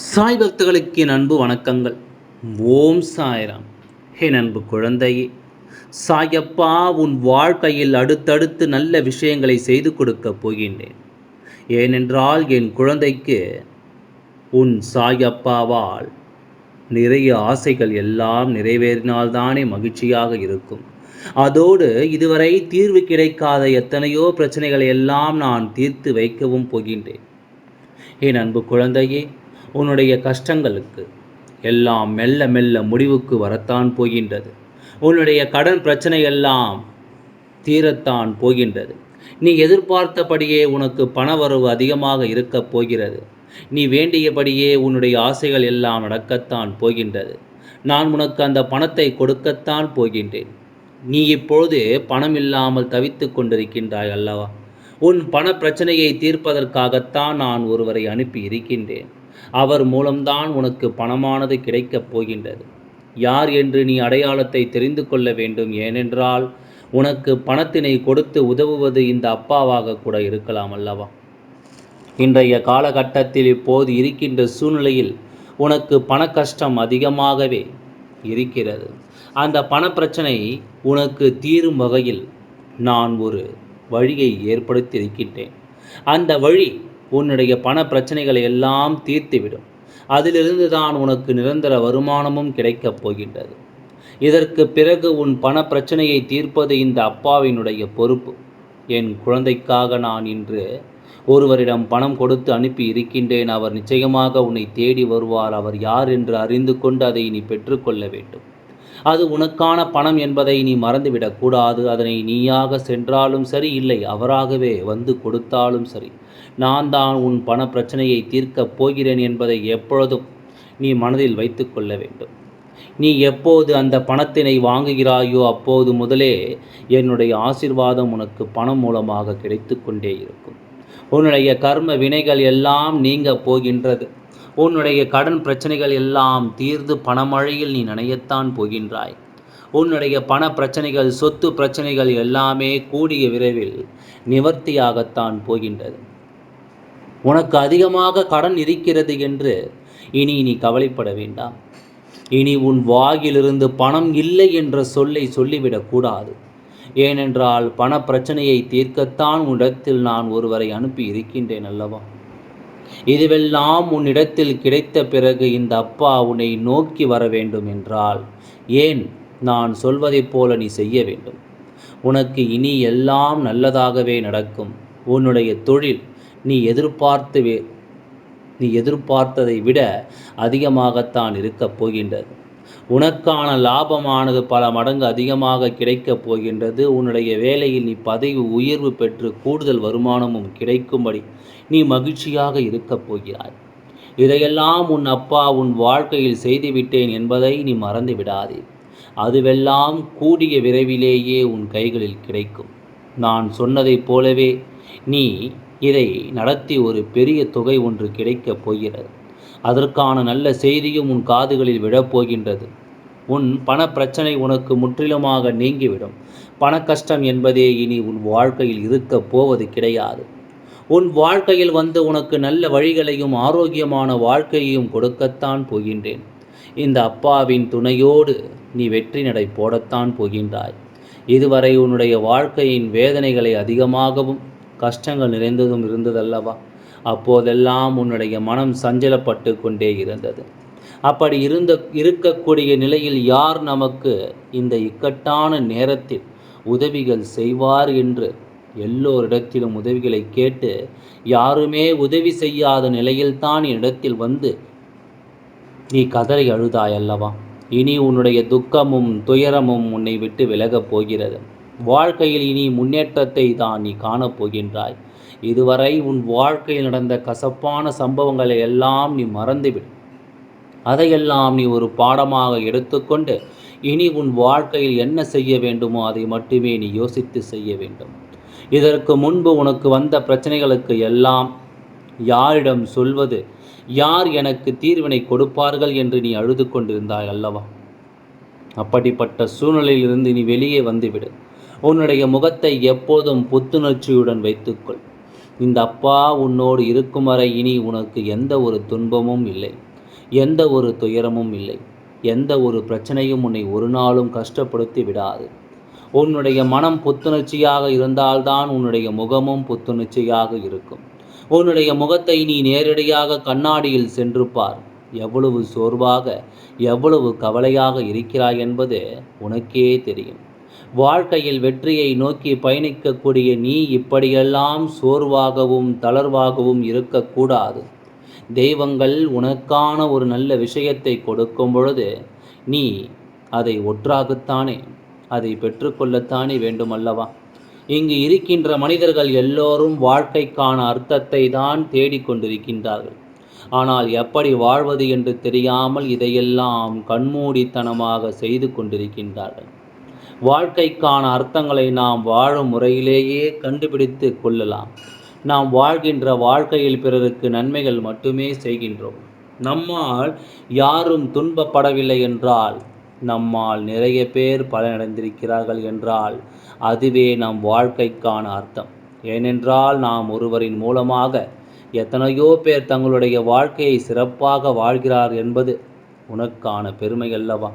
சாய் பக்தர்களுக்கு என் அன்பு வணக்கங்கள். ஓம் சாய்ராம். என் அன்பு குழந்தையே, சாயப்பா உன் வாழ்க்கையில் அடுத்தடுத்து நல்ல விஷயங்களை செய்து கொடுக்கப் போகின்றேன். ஏனென்றால் என் குழந்தைக்கு உன் சாயப்பாவால் நிறைய ஆசைகள் எல்லாம் நிறைவேறினால்தானே மகிழ்ச்சியாக இருக்கும். அதோடு இதுவரை தீர்வு கிடைக்காத எத்தனையோ பிரச்சனைகளை எல்லாம் நான் தீர்த்து வைக்கவும் போகின்றேன். என் அன்பு குழந்தையே, உன்னுடைய கஷ்டங்களுக்கு எல்லாம் மெல்ல மெல்ல முடிவுக்கு வரத்தான் போகின்றது. உன்னுடைய கடன் பிரச்சனை எல்லாம் தீரத்தான் போகின்றது. நீ எதிர்பார்த்தபடியே உனக்கு பணவரவு அதிகமாக இருக்கப் போகிறது. நீ வேண்டியபடியே உன்னுடைய ஆசைகள் எல்லாம் நடக்கத்தான் போகின்றது. நான் உனக்கு அந்த பணத்தை கொடுக்கத்தான் போகின்றேன். நீ இப்பொழுது பணம் இல்லாமல் தவித்து கொண்டிருக்கின்றாய் அல்லவா? உன் பண பிரச்சனையை தீர்ப்பதற்காகத்தான் நான் ஒருவரை அனுப்பி இருக்கின்றேன். அவர் மூலம்தான் உனக்கு பணமானது கிடைக்கப் போகின்றது. யார் என்று நீ அடையாளத்தை தெரிந்து கொள்ள வேண்டும். ஏனென்றால் உனக்கு பணத்தினை கொடுத்து உதவுவது இந்த அப்பாவாக கூட இருக்கலாம் அல்லவா? இன்றைய காலகட்டத்தில் இப்போது இருக்கின்ற சூழ்நிலையில் உனக்கு பண கஷ்டம் அதிகமாகவே இருக்கிறது. அந்த பணப்பிரச்சனை உனக்கு தீரும் வகையில் நான் ஒரு வழியை ஏற்படுத்தி இருக்கின்றேன். அந்த வழி உன்னுடைய பண பிரச்சனைகளை எல்லாம் தீர்த்துவிடும். அதிலிருந்து தான் உனக்கு நிரந்தர வருமானமும் கிடைக்கப் போகின்றது. இதற்கு பிறகு உன் பண பிரச்சனையை தீர்ப்பது இந்த அப்பாவினுடைய பொறுப்பு. என் குழந்தைக்காக நான் இன்று ஒருவரிடம் பணம் கொடுத்து அனுப்பி இருக்கின்றேன். அவர் நிச்சயமாக உன்னை தேடி வருவார். அவர் யார் என்று அறிந்து கொண்டு அதை நீ பெற்றுக்கொள்ள வேண்டும். அது உனக்கான பணம் என்பதை நீ மறந்துவிடக்கூடாது. அதனை நீயாக சென்றாலும் சரி, இல்லை அவராகவே வந்து கொடுத்தாலும் சரி, நான் தான் உன் பண பிரச்சனையை தீர்க்கப் போகிறேன் என்பதை எப்பொழுதும் நீ மனதில் வைத்து கொள்ள வேண்டும். நீ எப்போது அந்த பணத்தினை வாங்குகிறாயோ அப்போது முதலே என்னுடைய ஆசீர்வாதம் உனக்கு பணம் மூலமாக கிடைத்து கொண்டே இருக்கும். உன்னுடைய கர்ம வினைகள் எல்லாம் நீங்க போகின்றது. உன்னுடைய கடன் பிரச்சனைகள் எல்லாம் தீர்ந்து பணமழையில் நீ நனையத்தான் போகின்றாய். உன்னுடைய பண பிரச்சனைகள், சொத்து பிரச்சனைகள் எல்லாமே கூடிய விரைவில் நிவர்த்தியாகத்தான் போகின்றது. உனக்கு அதிகமாக கடன் இருக்கிறது என்று இனி நீ கவலைப்பட வேண்டாம். இனி உன் வாயிலிருந்து பணம் இல்லை என்ற சொல்லை சொல்லிவிடக்கூடாது. ஏனென்றால் பண பிரச்சனையை தீர்க்கத்தான் உன்னிடத்தில் நான் ஒருவரை அனுப்பி இருக்கின்றேன் அல்லவா? இதுவெல்லாம் உன்னிடத்தில் கிடைத்த பிறகு இந்த அப்பா உன்னை நோக்கி வர வேண்டும் என்றால் ஏன் நான் சொல்வதைப் போல நீ செய்ய வேண்டும். உனக்கு இனி எல்லாம் நல்லதாகவே நடக்கும். உன்னுடைய தொழில் நீ எதிர்பார்த்ததை விட அதிகமாகத்தான் இருக்கப் போகின்றது. உனக்கான லாபமானது பல மடங்கு அதிகமாக கிடைக்கப் போகின்றது. உன்னுடைய வேலையில் நீ பதவி உயர்வு பெற்று கூடுதல் வருமானமும் கிடைக்கும்படி நீ மகிழ்ச்சியாக இருக்கப் போகிறாய். இதையெல்லாம் உன் அப்பா உன் வாழ்க்கையில் செய்துவிட்டேன் என்பதை நீ மறந்து விடாதே. அதுவெல்லாம் கூடிய விரைவிலேயே உன் கைகளில் கிடைக்கும். நான் சொன்னதைப் போலவே நீ இதை நடத்தி ஒரு பெரிய தொகை ஒன்று கிடைக்கப் போகிறது. அதற்கான நல்ல செய்தியும் உன் காதுகளில் விழப்போகின்றது. உன் பண பிரச்சனை உனக்கு முற்றிலுமாக நீங்கிவிடும். பண கஷ்டம் என்பதே இனி உன் வாழ்க்கையில் இருக்கப் போவது கிடையாது. உன் வாழ்க்கையில் வந்து உனக்கு நல்ல வழிகளையும் ஆரோக்கியமான வாழ்க்கையையும் கொடுக்கத்தான் போகின்றேன். இந்த அப்பாவின் துணையோடு நீ வெற்றி நடை போடத்தான் போகின்றாய். இதுவரை உன்னுடைய வாழ்க்கையின் வேதனைகளை அதிகமாகவும் கஷ்டங்கள் நிறைந்ததும் இருந்ததல்லவா? அப்போதெல்லாம் உன்னுடைய மனம் சஞ்சலப்பட்டு கொண்டே இருந்தது. அப்படி இருக்கக்கூடிய நிலையில் யார் நமக்கு இந்த இக்கட்டான நேரத்தில் உதவிகள் செய்வார் என்று எல்லோரிடத்திலும் உதவிகளை கேட்டு யாருமே உதவி செய்யாத நிலையில்தான் என்னிடத்தில் வந்து நீ கதறி அழுதாய் அல்லவா? இனி உன்னுடைய துக்கமும் துயரமும் உன்னை விட்டு விலகப் போகிறது. வாழ்க்கையில் இனி முன்னேற்றத்தை தான் நீ காணப்போகின்றாய். இதுவரை உன் வாழ்க்கையில் நடந்த கசப்பான சம்பவங்களை எல்லாம் நீ மறந்துவிடு. அதையெல்லாம் நீ ஒரு பாடமாக எடுத்துக்கொண்டு இனி உன் வாழ்க்கையில் என்ன செய்ய வேண்டுமோ அதை மட்டுமே நீ யோசித்து செய்ய வேண்டும். இதற்கு முன்பு உனக்கு வந்த பிரச்சனைகளுக்கு எல்லாம் யாரிடம் சொல்வது, யார் எனக்கு தீர்வினை கொடுப்பார்கள் என்று நீ அழுது கொண்டிருந்தாய் அல்லவா? அப்படிப்பட்ட சூழ்நிலையிலிருந்து நீ வெளியே வந்துவிடு. உன்னுடைய முகத்தை எப்போதும் புத்துணர்ச்சியுடன் வைத்துக்கொள். இந்த அப்பா உன்னோடு இருக்கும் வரை இனி உனக்கு எந்த ஒரு துன்பமும் இல்லை, எந்த ஒரு துயரமும் இல்லை, எந்த ஒரு பிரச்சனையும் உன்னை ஒரு நாளும் கஷ்டப்படுத்தி விடாது. உன்னுடைய மனம் புத்துணர்ச்சியாக இருந்தால்தான் உன்னுடைய முகமும் புத்துணர்ச்சியாக இருக்கும். உன்னுடைய முகத்தை நீ நேரடியாக கண்ணாடியில் சென்று பார். எவ்வளவு சோர்வாக, எவ்வளவு கவலையாக இருக்கிறாய் என்பது உனக்கே தெரியும். வாழ்க்கையில் வெற்றியை நோக்கி பயணிக்கக்கூடிய நீ இப்படியெல்லாம் சோர்வாகவும் தளர்வாகவும் இருக்கக்கூடாது. தெய்வங்கள் உனக்கான ஒரு நல்ல விஷயத்தை கொடுக்கும் பொழுது நீ அதை ஒற்றாகத்தானே அதை பெற்றுக்கொள்ளத்தானே வேண்டுமல்லவா? இங்கு இருக்கின்ற மனிதர்கள் எல்லோரும் வாழ்க்கைக்கான அர்த்தத்தை தான் தேடிக்கொண்டிருக்கின்றார்கள். ஆனால் எப்படி வாழ்வது என்று தெரியாமல் இதையெல்லாம் கண்மூடித்தனமாக செய்து கொண்டிருக்கின்றார்கள். வாழ்க்கைக்கான அர்த்தங்களை நாம் வாழும் முறையிலேயே கண்டுபிடித்து கொள்ளலாம். நாம் வாழ்கின்ற வாழ்க்கையில் பிறருக்கு நன்மைகள் மட்டுமே செய்கின்றோம். நம்மால் யாரும் துன்பப்படவில்லை என்றால், நம்மால் நிறைய பேர் பலனடைந்திருக்கிறார்கள் என்றால், அதுவே நம் வாழ்க்கைக்கான அர்த்தம். ஏனென்றால் நாம் ஒருவரின் மூலமாக எத்தனையோ பேர் தங்களுடைய வாழ்க்கையை சிறப்பாக வாழ்கிறார் என்பது உனக்கான பெருமை அல்லவா?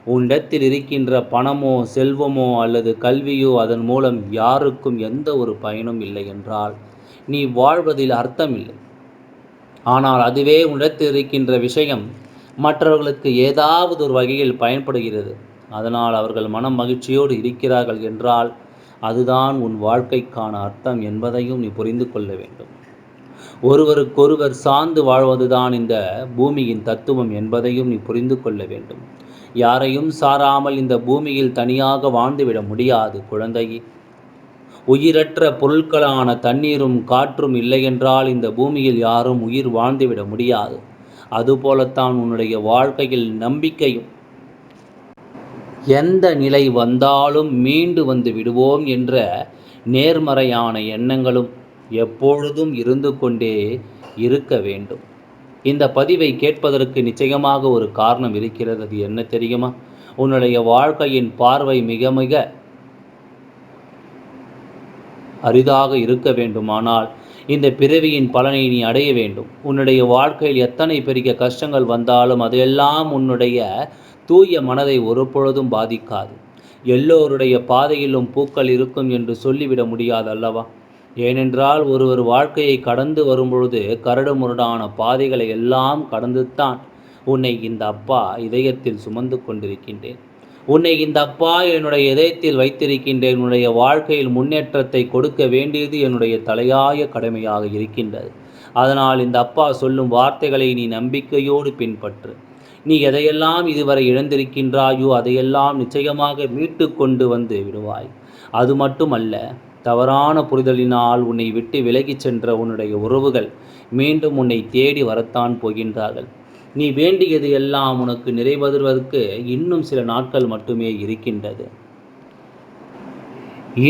உன்னிடத்தில் இருக்கின்ற பணமோ செல்வமோ அல்லது கல்வியோ அதன் மூலம் யாருக்கும் எந்த ஒரு பயனும் இல்லை என்றால் நீ வாழ்வதில் அர்த்தமில்லை. ஆனால் அதுவே உன்னிடத்தில் இருக்கின்ற விஷயம் மற்றவர்களுக்கு ஏதாவது ஒரு வகையில் பயன்படுகிறது, அதனால் அவர்கள் மனம் மகிழ்ச்சியோடு இருக்கிறார்கள் என்றால் அதுதான் உன் வாழ்க்கைக்கான அர்த்தம் என்பதையும் நீ புரிந்து கொள்ள வேண்டும். ஒருவருக்கொருவர் சார்ந்து வாழ்வதுதான் இந்த பூமியின் தத்துவம் என்பதையும் நீ புரிந்து கொள்ள வேண்டும். யாரையும் சாராமல் இந்த பூமியில் தனியாக வாழ்ந்துவிட முடியாது குழந்தையே. உயிரற்ற பொருட்களான தண்ணீரும் காற்றும் இல்லையென்றால் இந்த பூமியில் யாரும் உயிர் வாழ்ந்துவிட முடியாது. அதுபோலத்தான் உன்னுடைய வாழ்க்கையில் நம்பிக்கையும். எந்த நிலை வந்தாலும் மீண்டு வந்து விடுவோம் என்ற நேர்மறையான எண்ணங்களும் எப்பொழுதும் இருந்து கொண்டே இருக்க வேண்டும். இந்த பதிவை கேட்பதற்கு நிச்சயமாக ஒரு காரணம் இருக்கிறது. அது என்ன தெரியுமா? உன்னுடைய வாழ்க்கையின் பார்வை மிக மிக அரிதாக இருக்க வேண்டுமானால் இந்த பிறவியின் பலனை நீ அடைய வேண்டும். உன்னுடைய வாழ்க்கையில் எத்தனை பெரிய கஷ்டங்கள் வந்தாலும் அதையெல்லாம் உன்னுடைய தூய மனதை ஒருபொழுதும் பாதிக்காது. எல்லோருடைய பாதையிலும் பூக்கள் இருக்கும் என்று சொல்லிவிட முடியாது அல்லவா? ஏனென்றால் ஒருவர் வாழ்க்கையை கடந்து வரும்பொழுது கரடு முரடான பாதைகளை எல்லாம் கடந்துத்தான் உன்னை இந்த அப்பா இதயத்தில் சுமந்து கொண்டிருக்கின்றேன். உன்னை இந்த அப்பா என்னுடைய இதயத்தில் வைத்திருக்கின்றேன். என்னுடைய வாழ்க்கையில் முன்னேற்றத்தை கொடுக்க வேண்டியது என்னுடைய தலையாய கடமையாக இருக்கின்றது. அதனால் இந்த அப்பா சொல்லும் வார்த்தைகளை நீ நம்பிக்கையோடு பின்பற்று. நீ எதையெல்லாம் இதுவரை இழந்திருக்கின்றாயோ அதையெல்லாம் நிச்சயமாக மீட்டு கொண்டு வந்து விடுவாய். அது மட்டுமல்ல, தவறான புரிதலினால் உன்னை விட்டு விலகிச் சென்ற உன்னுடைய உறவுகள் மீண்டும் உன்னை தேடி வரத்தான் போகின்றார்கள். நீ வேண்டியது எல்லாம் உனக்கு நிறைவேறுவதற்கு இன்னும் சில நாட்கள் மட்டுமே இருக்கின்றது.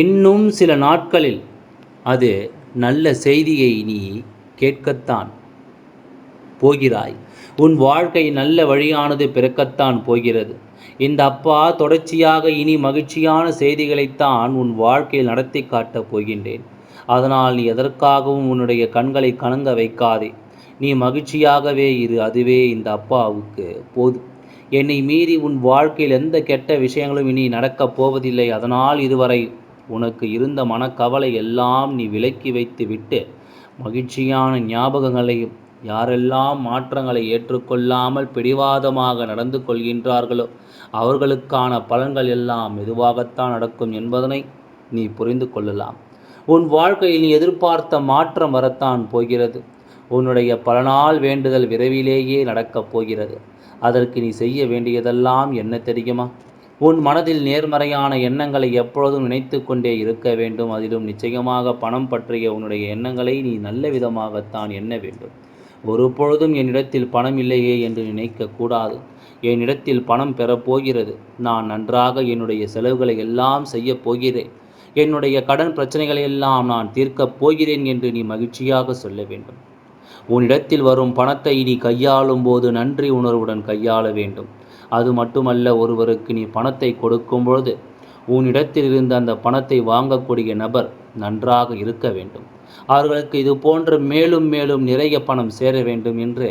இன்னும் சில நாட்களில் அது நல்ல செய்தியை நீ கேட்கத்தான் போகிறாய். உன் வாழ்க்கை நல்ல வழியானது பிறக்கத்தான் போகிறது. இந்த அப்பா தொடர்ச்சியாக இனி மகிழ்ச்சியான செய்திகளைத்தான் உன் வாழ்க்கையில் நடத்தி காட்டப் போகின்றேன். அதனால் நீ எதற்காகவும் உன்னுடைய கண்களை கலங்க வைக்காதே. நீ மகிழ்ச்சியாகவே இரு. அதுவே இந்த அப்பாவுக்கு போதும். என்னை மீறி உன் வாழ்க்கையில் எந்த கெட்ட விஷயங்களும் இனி நடக்கப் போவதில்லை. அதனால் இதுவரை உனக்கு இருந்த மனக்கவலை எல்லாம் நீ விலக்கி வைத்து விட்டு மகிழ்ச்சியான ஞாபகங்களையும், யாரெல்லாம் மாற்றங்களை ஏற்றுக்கொள்ளாமல் பிடிவாதமாக நடந்து கொள்கின்றார்களோ அவர்களுக்கான பலன்கள் எல்லாம் மெதுவாகத்தான் நடக்கும் என்பதனை நீ புரிந்து கொள்ளலாம். உன் வாழ்க்கையில் நீ எதிர்பார்த்த மாற்றம் வரத்தான் போகிறது. உன்னுடைய பல நாள் வேண்டுதல் விரைவிலேயே நடக்கப் போகிறது. அதற்கு நீ செய்ய வேண்டியதெல்லாம் என்ன தெரியுமா? உன் மனதில் நேர்மறையான எண்ணங்களை எப்பொழுதும் நினைத்து கொண்டே இருக்க வேண்டும். அதிலும் நிச்சயமாக பணம் பற்றிய உன்னுடைய எண்ணங்களை நீ நல்ல விதமாகத்தான் எண்ண வேண்டும். ஒரு பொழுதும் என்னிடத்தில் பணம் இல்லையே என்று நினைக்கக்கூடாது. என்னிடத்தில் பணம் பெறப்போகிறது. நான் நன்றாக என்னுடைய செலவுகளை எல்லாம் செய்யப் போகிறேன். என்னுடைய கடன் பிரச்சனைகளை எல்லாம் நான் தீர்க்கப் போகிறேன் என்று நீ மகிழ்ச்சியாக சொல்ல வேண்டும். உன்னிடத்தில் வரும் பணத்தை நீ கையாளும் போது நன்றி உணர்வுடன் கையாள வேண்டும். அது மட்டுமல்ல, ஒருவருக்கு நீ பணத்தை கொடுக்கும் பொழுது உன்னிடத்தில் இருந்து அந்த பணத்தை வாங்கக்கூடிய நபர் நன்றாக இருக்க வேண்டும். அவர்களுக்கு இது போன்ற மேலும் மேலும் நிறைய பணம் சேர வேண்டும் என்று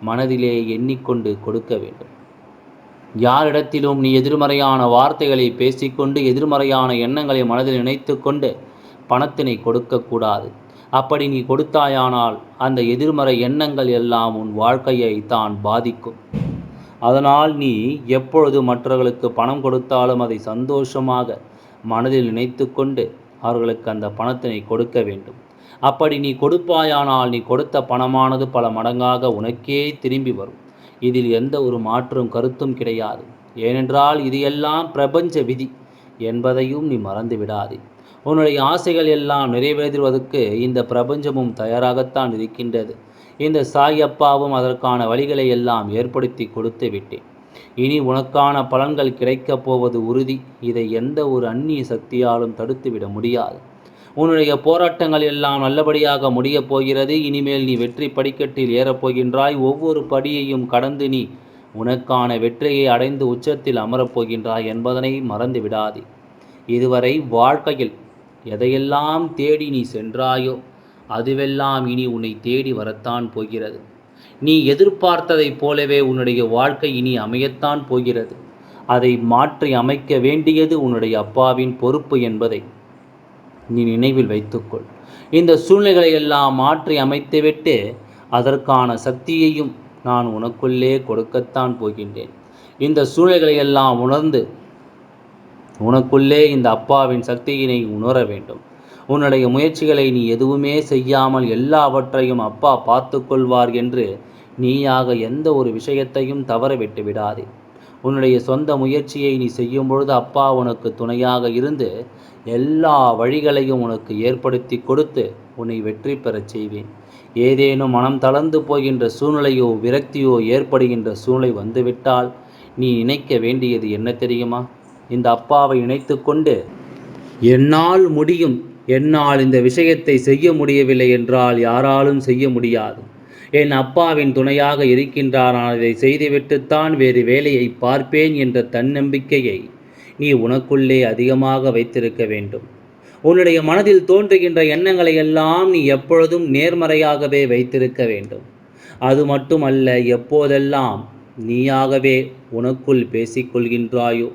மனதிலே எண்ணிக்கொண்டு கொடுக்க வேண்டும். யாரிடத்திலும் நீ எதிர்மறையான வார்த்தைகளை பேசிக்கொண்டு எதிர்மறையான எண்ணங்களை மனதில் நினைத்து கொண்டு பணத்தினை கொடுக்கக்கூடாது. அப்படி நீ கொடுத்தாயானால் அந்த எதிர்மறை எண்ணங்கள் எல்லாம் உன் வாழ்க்கையை தான் பாதிக்கும். அதனால் நீ எப்பொழுது மற்றவர்களுக்கு பணம் கொடுத்தாலும் அதை சந்தோஷமாக மனதில் நினைத்து கொண்டு அவர்களுக்கு அந்த பணத்தினை கொடுக்க வேண்டும். அப்படி நீ கொடுப்பாயானால் நீ கொடுத்த பணமானது பல மடங்காக உனக்கே திரும்பி வரும். இதில் எந்த ஒரு மாற்றும் கருத்தும் கிடையாது. ஏனென்றால் இது எல்லாம் பிரபஞ்ச விதி என்பதையும் நீ மறந்து விடாதே. உன்னுடைய ஆசைகள் எல்லாம் நிறைவேறுவதற்கு இந்த பிரபஞ்சமும் தயாராகத்தான் இருக்கின்றது. இந்த சாயப்பாவும் அதற்கான வழிகளை எல்லாம் ஏற்படுத்தி கொடுத்து விட்டேன். இனி உனக்கான பலன்கள் கிடைக்கப் போவது உறுதி. இதை எந்த ஒரு அந்நிய சக்தியாலும் தடுத்துவிட முடியாது. உன்னுடைய போராட்டங்கள் எல்லாம் நல்லபடியாக முடியப் போகிறது. இனிமேல் நீ வெற்றி படிக்கட்டில் ஏறப்போகின்றாய். ஒவ்வொரு படியையும் கடந்து நீ உனக்கான வெற்றியை அடைந்து உச்சத்தில் அமரப்போகின்றாய் என்பதனை மறந்து விடாதே. இதுவரை வாழ்க்கையில் எதையெல்லாம் தேடி நீ சென்றாயோ அதுவெல்லாம் இனி உன்னை தேடி வரத்தான் போகிறது. நீ எதிர்பார்த்ததைப் போலவே உன்னுடைய வாழ்க்கை இனி அமையத்தான் போகிறது. அதை மாற்றி அமைக்க வேண்டியது உன்னுடைய அப்பாவின் பொறுப்பு என்பதை நீ நினைவில் வைத்துக்கொள். இந்த சூழ்நிலைகளை எல்லாம் மாற்றி அமைத்துவிட்டு அதற்கான சக்தியையும் நான் உனக்குள்ளே கொடுக்கத்தான் போகின்றேன். இந்த சூழ்நிலைகளை எல்லாம் உணர்ந்து உனக்குள்ளே இந்த அப்பாவின் சக்தியினை உணர வேண்டும். உன்னுடைய முயற்சிகளை நீ எதுவுமே செய்யாமல் எல்லாவற்றையும் அப்பா பார்த்து கொள்வார் என்று நீயாக எந்த ஒரு விஷயத்தையும் தவற விட்டு விடாதே. உன்னுடைய சொந்த முயற்சியை நீ செய்யும் பொழுது அப்பா உனக்கு துணையாக இருந்து எல்லா வழிகளையும் உனக்கு ஏற்படுத்தி கொடுத்து உன்னை வெற்றி பெறச் செய்வேன். ஏதேனும் மனம் தளர்ந்து போகின்ற சூழ்நிலையோ விரக்தியோ ஏற்படுகின்ற சூழ்நிலை வந்துவிட்டால் நீ நினைக்க வேண்டியது என்ன தெரியுமா? இந்த அப்பாவை நினைத்து கொண்டு என்னால் முடியும், என்னால் இந்த விஷயத்தை செய்ய முடியவில்லை என்றால் யாராலும் செய்ய முடியாது, என் அப்பாவின் துணையாக இருக்கின்றார், நான் இதை செய்துவிட்டுத்தான் வேறு வேலையை பார்ப்பேன் என்ற தன்னம்பிக்கையை நீ உனக்குள்ளே அதிகமாக வைத்திருக்க வேண்டும். உன்னுடைய மனதில் தோன்றுகின்ற எண்ணங்களை எல்லாம் நீ எப்பொழுதும் நேர்மறையாகவே வைத்திருக்க வேண்டும். அது மட்டுமல்ல, எப்போதெல்லாம் நீயாகவே உனக்குள் பேசிக்கொள்கின்றாயோ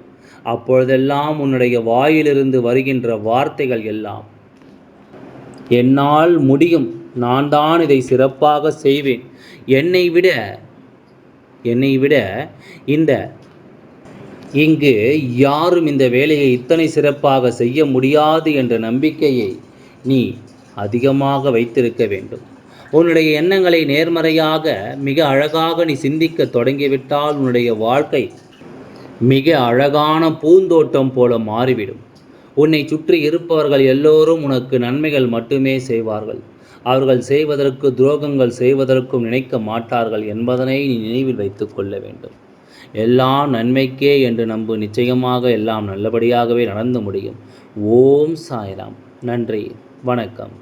அப்பொழுதெல்லாம் உன்னுடைய வாயிலிருந்து வருகின்ற வார்த்தைகள் எல்லாம் என்னால் முடியும், நான் தான் இதை சிறப்பாக செய்வேன், என்னை விட இங்கு யாரும் இந்த வேலையை இத்தனை சிறப்பாக செய்ய முடியாது என்ற நம்பிக்கையை நீ அதிகமாக வைத்திருக்க வேண்டும். உன்னுடைய எண்ணங்களை நேர்மறையாக மிக அழகாக நீ சிந்திக்க தொடங்கிவிட்டால் உன்னுடைய வாழ்க்கை மிக அழகான பூந்தோட்டம் போல மாறிவிடும். உன்னை சுற்றி இருப்பவர்கள் எல்லோரும் உனக்கு நன்மைகள் மட்டுமே செய்வார்கள். அவர்கள் செய்வதற்கு துரோகங்கள் செய்வதற்கும் நினைக்க மாட்டார்கள் என்பதனை நீ நினைவில் வைத்து கொள்ள வேண்டும். எல்லாம் நன்மைக்கே என்று நம்பு. நிச்சயமாக எல்லாம் நல்லபடியாகவே நடந்து முடியும். ஓம் சாய்ராம். நன்றி, வணக்கம்.